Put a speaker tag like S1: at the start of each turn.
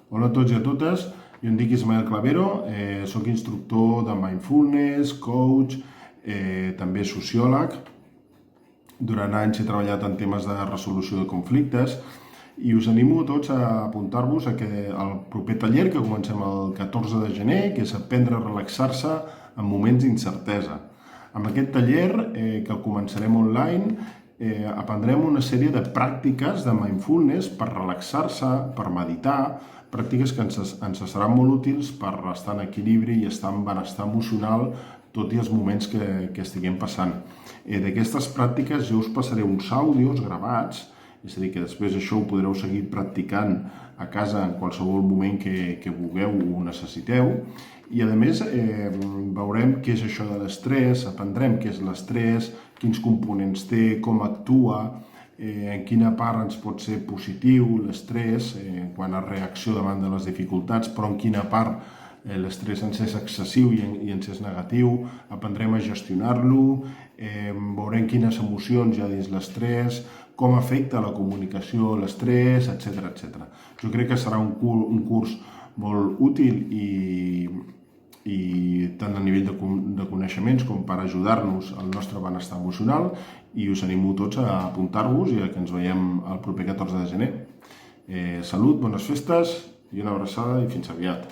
S1: Hola a tots i a totes, jo em dic Ismael Clavero, soc instructor de mindfulness, coach, també sociòleg. Durant anys he treballat en temes de resolució de conflictes i us animo a tots a apuntar-vos al proper taller que comencem el 14 de gener, que és aprendre a relaxar-se en moments d'incertesa. Amb aquest taller, que començarem online, aprendrem una sèrie de pràctiques de mindfulness per relaxar-se, per meditar, pràctiques que ens seran molt útils per estar en equilibri i estar en benestar emocional tot i els moments que estiguem passant. D'aquestes pràctiques jo us passaré uns àudios gravats, és a dir, que després això ho podreu seguir practicant a casa en qualsevol moment que vulgueu o ho necessiteu. I a més veurem què és això de l'estrès, aprendrem què és l'estrès, quins components té, com actua, en quina part ens pot ser positiu l'estrès quan a reacció davant de les dificultats, però en quina part l'estrès ens és excessiu i ens és negatiu, aprendrem a gestionar-lo, veurem quines emocions hi ha dins l'estrès, com afecta la comunicació l'estrès, etc. Jo crec que serà un curs molt útil i tant a nivell de coneixements com per ajudar-nos al nostre benestar emocional, i us animo tots a apuntar-vos i a que ens veiem el proper 14 de gener. Salut, bones festes i una abraçada i fins aviat.